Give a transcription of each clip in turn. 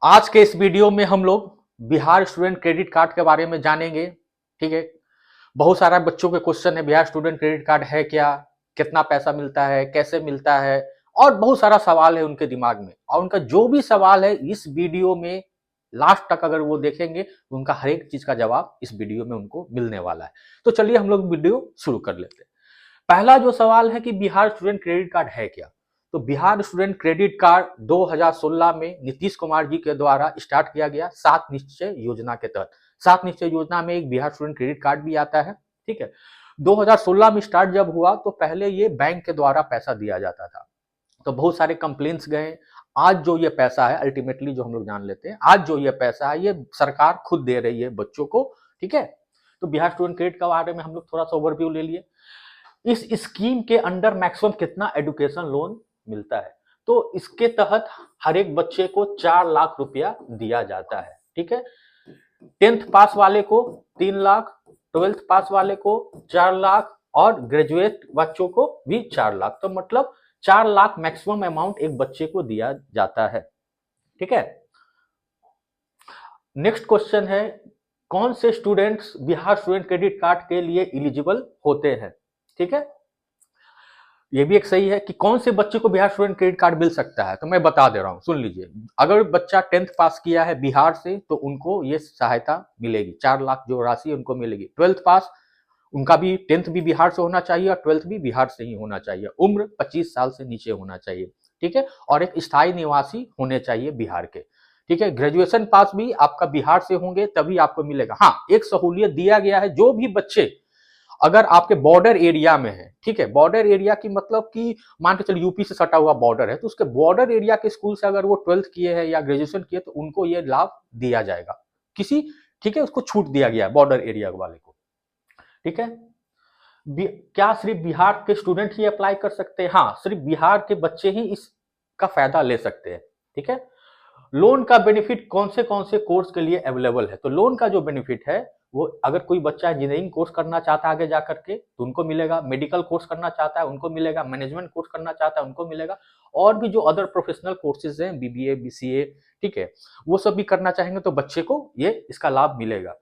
आज के इस वीडियो में हम लोग बिहार स्टूडेंट क्रेडिट कार्ड के बारे में जानेंगे। ठीक है। बहुत सारा बच्चों के क्वेश्चन है, बिहार स्टूडेंट क्रेडिट कार्ड है क्या, कितना पैसा मिलता है, कैसे मिलता है, और बहुत सारा सवाल है उनके दिमाग में। और उनका जो भी सवाल है इस वीडियो में लास्ट तक अगर वो देखेंगे तो उनका हर एक चीज का जवाब इस वीडियो में उनको मिलने वाला है। तो चलिए हम लोग वीडियो शुरू कर लेते हैं। पहला जो सवाल है कि बिहार स्टूडेंट क्रेडिट कार्ड है क्या। तो बिहार स्टूडेंट क्रेडिट कार्ड 2016 में नीतीश कुमार जी के द्वारा स्टार्ट किया गया 7 निश्चय योजना के तहत। 7 निश्चय योजना में एक बिहार स्टूडेंट क्रेडिट कार्ड भी आता है। ठीक है। 2016 में स्टार्ट जब हुआ तो पहले ये बैंक के द्वारा पैसा दिया जाता था, तो बहुत सारे कंप्लेंट्स गए। आज जो ये पैसा है अल्टीमेटली जो हम लोग जान लेते हैं, आज जो ये पैसा है ये सरकार खुद दे रही है बच्चों को। ठीक है। तो बिहार स्टूडेंट क्रेडिट के बारे में हम लोग थोड़ा सा ओवरव्यू ले लिए। इस स्कीम के अंडर मैक्सिमम कितना एजुकेशन लोन मिलता है, तो इसके तहत हर एक बच्चे को 4 लाख रुपया दिया जाता है। ठीक है। 10th पास वाले को 3 लाख, 12th पास वाले को 4 लाख, और ग्रेजुएट बच्चों को भी 4 लाख। तो मतलब 4 लाख मैक्सिमम अमाउंट एक बच्चे को दिया जाता है। ठीक है। नेक्स्ट क्वेश्चन है, कौन से students Bihar student credit card के लिए इलिजिबल होते हैं। ठीक है। ये भी एक सही है कि कौन से बच्चे को बिहार स्टूडेंट क्रेडिट कार्ड मिल सकता है, तो मैं बता दे रहा हूं, सुन लीजिए। अगर बच्चा 10th पास किया है बिहार से तो उनको ये सहायता मिलेगी, 4 लाख जो राशि है उनको मिलेगी। 12th पास, उनका भी 10th भी बिहार से होना चाहिए और 12th भी बिहार से ही होना चाहिए। उम्र 25 साल से नीचे होना चाहिए। ठीक है। और एक स्थायी निवासी होने चाहिए बिहार के। ठीक है। ग्रेजुएशन पास भी आपका बिहार से होंगे तभी आपको मिलेगा। हाँ, एक सहूलियत दिया गया है, जो भी बच्चे अगर आपके बॉर्डर एरिया में है, ठीक है, बॉर्डर एरिया की मतलब कि मान के चलिए यूपी से सटा हुआ बॉर्डर है, तो उसके बॉर्डर एरिया के स्कूल से अगर वो 12th किए हैं या ग्रेजुएशन किए तो उनको ये लाभ दिया जाएगा किसी। ठीक है, उसको छूट दिया गया है बॉर्डर एरिया वाले को। ठीक है। क्या सिर्फ बिहार के स्टूडेंट ही अप्लाई कर सकते हैं? हाँ, सिर्फ बिहार के बच्चे ही इसका फायदा ले सकते हैं। ठीक है। लोन का बेनिफिट कौन से कोर्स के लिए अवेलेबल है? तो लोन का जो बेनिफिट है वो अगर कोई बच्चा इंजीनियरिंग कोर्स करना चाहता है आगे जा करके तो उनको मिलेगा, मेडिकल कोर्स करना चाहता है उनको मिलेगा, मैनेजमेंट कोर्स करना चाहता है उनको मिलेगा, और भी जो अदर प्रोफेशनल कोर्सेज हैं बीबीए बीसीए, ठीक है, वो सब भी करना चाहेंगे तो बच्चे को ये इसका लाभ मिलेगा।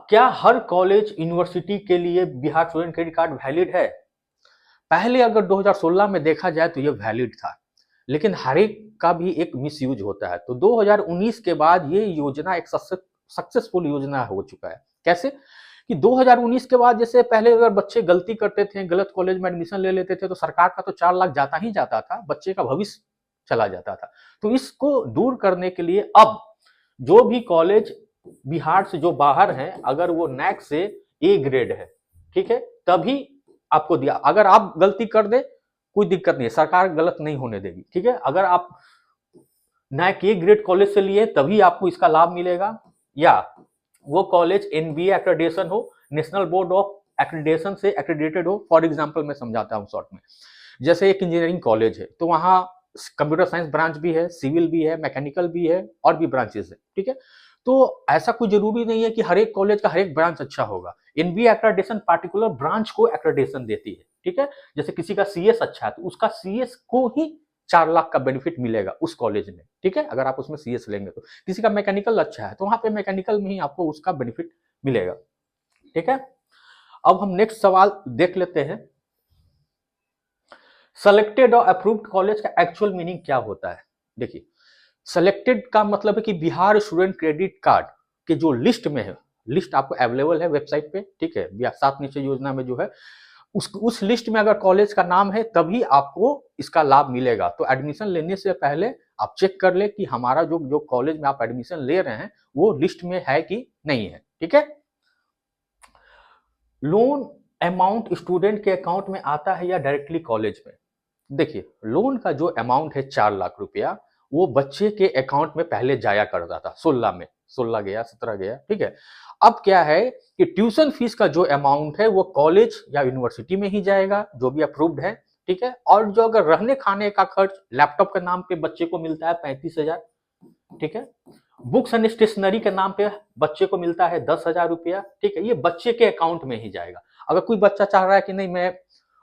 क्या हर कॉलेज यूनिवर्सिटी के लिए Bihar student credit card valid है? पहले अगर 2016 में देखा जाए तो ये वैलिड था, लेकिन हर एक का भी एक मिसयूज होता है। तो 2019 के बाद ये योजना एक सक्सेसफुल योजना हो चुका है। कैसे कि 2019 के बाद, जैसे पहले अगर बच्चे गलती करते थे, गलत कॉलेज में एडमिशन ले लेते थे, तो सरकार का तो 4 लाख जाता ही जाता था, बच्चे का भविष्य चला जाता था। तो इसको दूर करने के लिए अब जो भी कॉलेज बिहार से जो बाहर हैं, अगर वो नैक से ए ग्रेड है, ठीक है, तभी आपको दिया। अगर आप गलती कर दे कोई दिक्कत नहीं है, सरकार गलत नहीं होने देगी। ठीक है। अगर आप नैक ए ग्रेड कॉलेज से लिए तभी आपको इसका लाभ मिलेगा, या वो कॉलेज एनबीए एक्रेडिटेशन हो, नेशनल बोर्ड ऑफ एक्रेडिटेशन से एक्रेडिटेड हो। फॉर एग्जांपल मैं समझाता हूं शॉर्ट में, जैसे एक इंजीनियरिंग कॉलेज है तो वहां कंप्यूटर साइंस ब्रांच भी है, सिविल भी है, मैकेनिकल भी है, और भी ब्रांचेस है। ठीक है। तो ऐसा कोई जरूरी नहीं है कि हर एक कॉलेज का हर एक ब्रांच अच्छा होगा। एनबीए एक्रेडिटेशन पार्टिकुलर ब्रांच को एक्रेडिटेशन देती है। ठीक है। जैसे किसी का सीएस अच्छा है तो उसका सीएस को ही 4 लाख का बेनिफिट मिलेगा उस कॉलेज में। ठीक है। अगर आप उसमें सीएस लेंगे तो किसी का मैकेनिकल अच्छा है तो वहां पे मैकेनिकल में ही आपको उसका बेनिफिट मिलेगा। ठीक है। अब हम नेक्स्ट सवाल देख लेते हैं। सेलेक्टेड और अप्रूव्ड कॉलेज का एक्चुअल मीनिंग क्या होता है? देखिए, सेलेक्टेड का मतलब है कि बिहार स्टूडेंट क्रेडिट कार्ड के जो लिस्ट में है, लिस्ट आपको अवेलेबल है वेबसाइट पे। ठीक है। 7 निश्चय योजना में जो है उस लिस्ट में अगर कॉलेज का नाम है तभी आपको इसका लाभ मिलेगा। तो एडमिशन लेने से पहले आप चेक कर ले कि हमारा जो जो कॉलेज में आप एडमिशन ले रहे हैं वो लिस्ट में है कि नहीं है। ठीक है। लोन अमाउंट स्टूडेंट के अकाउंट में आता है या डायरेक्टली कॉलेज में? देखिए, लोन का जो अमाउंट है 4 लाख रुपया, वो बच्चे के अकाउंट में पहले जाया करता था। 16 में 16 गया, 17 गया। ठीक है। अब क्या है कि ट्यूशन फीस का जो अमाउंट है वो कॉलेज या यूनिवर्सिटी में ही जाएगा जो भी अप्रूव्ड है। ठीक है। और जो अगर रहने खाने का खर्च लैपटॉप के नाम पे बच्चे को मिलता है 35,000। ठीक है। बुक्स एंड स्टेशनरी के नाम पे बच्चे को मिलता है 10,000 रुपया। ठीक है। ये बच्चे के अकाउंट में ही जाएगा। अगर कोई बच्चा चाह रहा है कि नहीं, मैं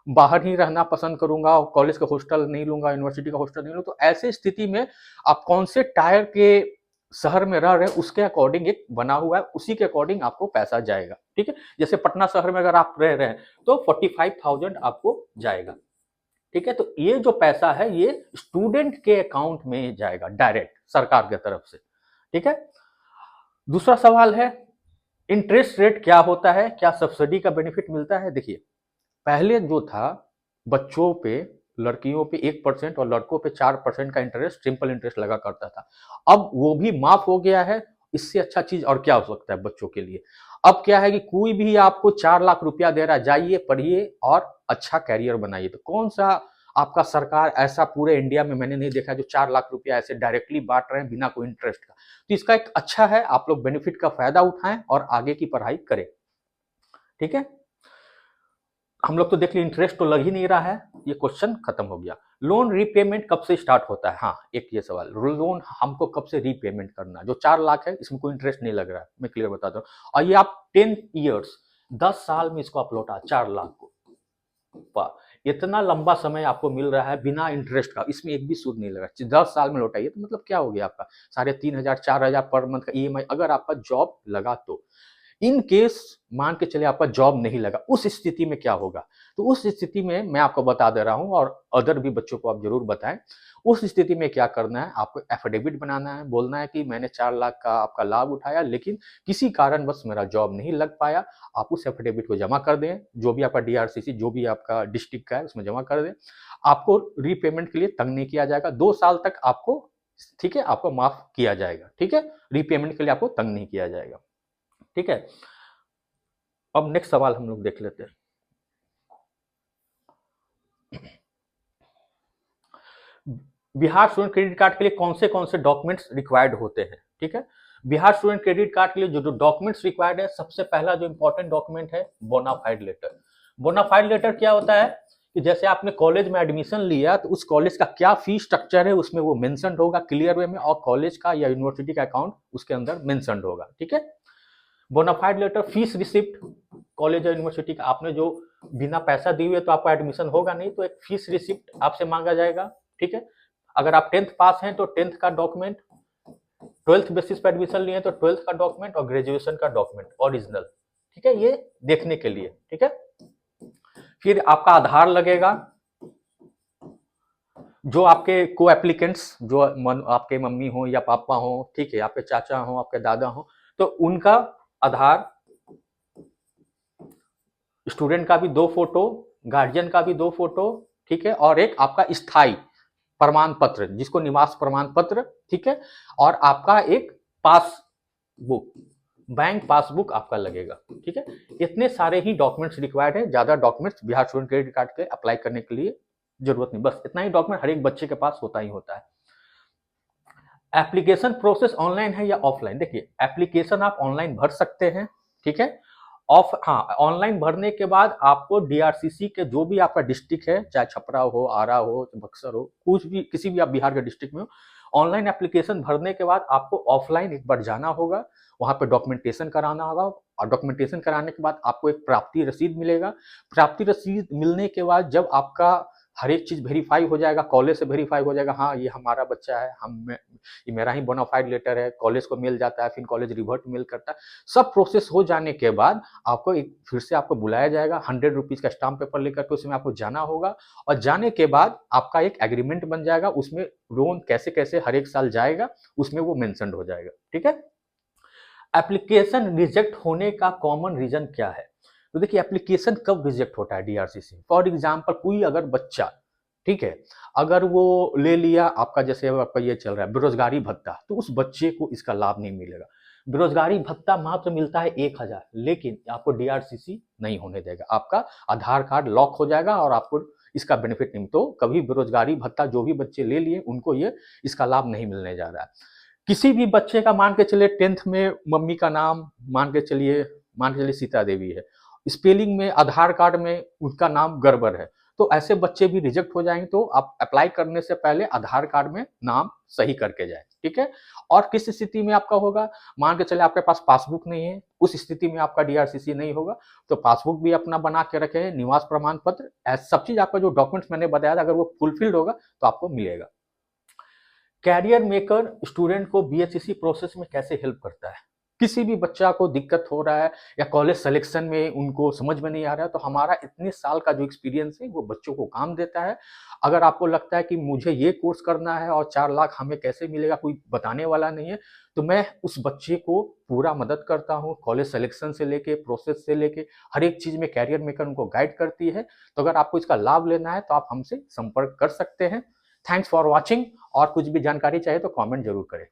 बाहर ही रहना पसंद करूंगा, कॉलेज का हॉस्टल नहीं लूंगा, यूनिवर्सिटी का हॉस्टल नहीं लूंगा, तो ऐसे स्थिति में आप कौन से टायर के शहर में रह रहे हैं उसके अकॉर्डिंग एक बना हुआ है, उसी के अकॉर्डिंग आपको पैसा जाएगा। ठीक है, जैसे पटना शहर में अगर आप रह रहे हैं तो 45,000 आपको जाएगा। ठीक है, तो ये जो पैसा है ये स्टूडेंट के अकाउंट में जाएगा डायरेक्ट सरकार की तरफ से। ठीक है, दूसरा सवाल है इंटरेस्ट रेट क्या होता है, क्या सब्सिडी का बेनिफिट मिलता है। देखिए, पहले जो था बच्चों पे, लड़कियों पे 1% और लड़कों पे 4% का इंटरेस्ट, सिंपल इंटरेस्ट लगा करता था। अब वो भी माफ हो गया है। इससे अच्छा चीज और क्या हो सकता है बच्चों के लिए। अब क्या है कि कोई भी आपको 4 लाख रुपया दे रहा है, जाइए पढ़िए और अच्छा कैरियर बनाइए। तो कौन सा आपका सरकार ऐसा पूरे इंडिया में मैंने नहीं देखा जो 4 लाख रुपया ऐसे डायरेक्टली बांट रहे हैं बिना कोई इंटरेस्ट का। तो इसका एक अच्छा है, आप लोग बेनिफिट का फायदा उठाएं और आगे की पढ़ाई करें। ठीक है, हम लोग तो देख लिए इंटरेस्ट तो लग ही नहीं रहा है, ये क्वेश्चन खत्म हो गया। लोन रीपेमेंट कब से स्टार्ट होता है, हाँ एक ये सवाल, लोन हमको कब से रीपेमेंट करना। जो 4 लाख है इसमें कोई इंटरेस्ट नहीं लग रहा है, मैं क्लियर बताता हूँ। और ये आप 10 ईयर्स 10 साल में इसको आप लौटा 4 लाख को, इतना लंबा समय आपको मिल रहा है बिना इंटरेस्ट का, इसमें एक भी सूद नहीं लगा। 10 साल में लौटाइए तो मतलब क्या हो गया आपका 3,500 4,000 पर मंथ का ईएमआई। अगर आपका जॉब लगा तो, इन केस मान के चले आपका जॉब नहीं लगा, उस स्थिति में क्या होगा। तो उस स्थिति में मैं आपको बता दे रहा हूं और अदर भी बच्चों को आप जरूर बताएं। उस स्थिति में क्या करना है, आपको एफिडेविट बनाना है, बोलना है कि मैंने 4 लाख का आपका लाभ उठाया लेकिन किसी कारणवश मेरा जॉब नहीं लग पाया। आप उस एफिडेविट को जमा कर दें, जो भी आपका डीआरसीसी जो भी आपका डिस्ट्रिक्ट का है उसमें जमा कर दें। आपको रीपेमेंट के लिए तंग नहीं किया जाएगा, 2 साल तक आपको, ठीक है, आपको माफ किया जाएगा। ठीक है, रीपेमेंट के लिए आपको तंग नहीं किया जाएगा। ठीक है, अब नेक्स्ट सवाल हम लोग देख लेते हैं। बिहार स्टूडेंट क्रेडिट कार्ड के लिए कौन से डॉक्यूमेंट्स रिक्वायर्ड होते हैं। ठीक है, बिहार स्टूडेंट क्रेडिट कार्ड के लिए जो डॉक्यूमेंट्स रिक्वायर्ड है, सबसे पहला जो इंपॉर्टेंट डॉक्यूमेंट है बोनाफाइड लेटर। बोनाफाइड लेटर क्या होता है कि जैसे आपने कॉलेज में एडमिशन लिया तो उस कॉलेज का क्या फी स्ट्रक्चर है उसमें वो मेंशन होगा क्लियर वे में, और कॉलेज का या यूनिवर्सिटी का अकाउंट उसके अंदर मेंशन होगा। ठीक है, bonafide letter, fees receipt, college या यूनिवर्सिटी का आपने जो बिना पैसा दिए हुए तो आपका एडमिशन होगा नहीं, तो एक फीस रिसिप्ट आपसे मांगा जाएगा। ठीक है, अगर आप 10th पास हैं तो 10th का डॉक्यूमेंट, 12th बेसिस पर एडमिशन लिए तो 12th का डॉक्यूमेंट और ग्रेजुएशन का डॉक्यूमेंट ओरिजिनल। ठीक है, ये देखने के लिए। ठीक है, फिर आपका आधार लगेगा, जो आपके को एप्लीकेंट्स जो आपके मम्मी हो या पापा हो, ठीक है, आपके चाचा हो, आपके दादा हो, तो उनका आधार, स्टूडेंट का भी 2 फोटो, गार्जियन का भी 2 फोटो। ठीक है, और एक आपका स्थायी प्रमाण पत्र जिसको निवास प्रमाण पत्र। ठीक है, और आपका एक पासबुक, बैंक पासबुक आपका लगेगा। ठीक है, इतने सारे ही डॉक्यूमेंट्स रिक्वायर्ड है, ज्यादा documents Bihar student credit card के अप्लाई करने के लिए जरूरत नहीं, बस इतना ही डॉक्यूमेंट हर एक बच्चे के पास होता ही होता है। एप्लीकेशन प्रोसेस ऑनलाइन है या ऑफलाइन। देखिए, एप्लीकेशन आप ऑनलाइन भर सकते हैं। ठीक है, ऑनलाइन भरने के बाद आपको डीआरसीसी के जो भी आपका डिस्ट्रिक्ट है, चाहे छपरा हो, आरा हो, बक्सर हो, कुछ भी किसी भी आप बिहार के डिस्ट्रिक्ट में हो, ऑनलाइन एप्लीकेशन भरने के बाद आपको ऑफलाइन एक बार जाना होगा, वहां पे डॉक्यूमेंटेशन कराना होगा, और डॉक्यूमेंटेशन कराने के बाद आपको एक प्राप्ति रसीद मिलेगा। प्राप्ति रसीद मिलने के बाद जब आपका हर एक चीज वेरीफाई हो जाएगा, कॉलेज से वेरीफाई हो जाएगा, हाँ ये हमारा बच्चा है, ये मेरा ही बोनाफाइड लेटर है, कॉलेज को मेल जाता है, फिर कॉलेज रिवर्ट मेल करता है। सब प्रोसेस हो जाने के बाद आपको एक फिर से आपको बुलाया जाएगा, 100 रुपीज का स्टाम्प पेपर लेकर के उसमें आपको जाना होगा, और जाने के बाद आपका एक एग्रीमेंट बन जाएगा, उसमें लोन कैसे कैसे हर एक साल जाएगा उसमें वो मेंशन हो जाएगा। ठीक है, एप्लीकेशन रिजेक्ट होने का कॉमन रीजन क्या है। तो देखिए, एप्लीकेशन कब रिजेक्ट होता है डीआरसीसी, फॉर एग्जांपल कोई अगर बच्चा, ठीक है, अगर वो ले लिया आपका, जैसे आपका ये चल रहा है बेरोजगारी भत्ता, तो उस बच्चे को इसका लाभ नहीं मिलेगा। बेरोजगारी भत्ता मात्र मिलता है 1,000, लेकिन आपको डीआरसीसी नहीं होने देगा, आपका आधार कार्ड लॉक हो जाएगा और आपको इसका बेनिफिट नहीं। तो कभी बेरोजगारी भत्ता जो भी बच्चे ले लिए उनको ये इसका लाभ नहीं मिलने जा रहा है। किसी भी बच्चे का मान के चलिए 10th में मम्मी का नाम मान के चलिए सीता देवी है, स्पेलिंग में आधार कार्ड में उनका नाम गड़बड़ है, तो ऐसे बच्चे भी रिजेक्ट हो जाएंगे। तो आप अप्लाई करने से पहले आधार कार्ड में नाम सही करके जाए। ठीक है। और किस स्थिति में आपका होगा, मान के चले आपके पास पासबुक नहीं है, उस स्थिति में आपका डीआरसीसी नहीं होगा, तो पासबुक भी अपना बना के रखें, निवास प्रमाण पत्र, सब चीज आपका जो डॉक्यूमेंट्स मैंने बताया था अगर वो फुलफिल्ड होगा तो आपको मिलेगा। कैरियर मेकर स्टूडेंट को बीएचईसी प्रोसेस में कैसे हेल्प करता है? किसी भी बच्चा को दिक्कत हो रहा है या कॉलेज सिलेक्शन में उनको समझ में नहीं आ रहा है, तो हमारा इतने साल का जो एक्सपीरियंस है वो बच्चों को काम देता है। अगर आपको लगता है कि मुझे ये कोर्स करना है और 4 लाख हमें कैसे मिलेगा, कोई बताने वाला नहीं है, तो मैं उस बच्चे को पूरा मदद करता हूँ, कॉलेज सिलेक्शन से लेके, प्रोसेस से लेके, हर एक चीज़ में कैरियर मेकर उनको गाइड करती है। तो अगर आपको इसका लाभ लेना है तो आप हमसे संपर्क कर सकते हैं। Thanks for watching. और कुछ भी जानकारी चाहिए तो कमेंट जरूर करें।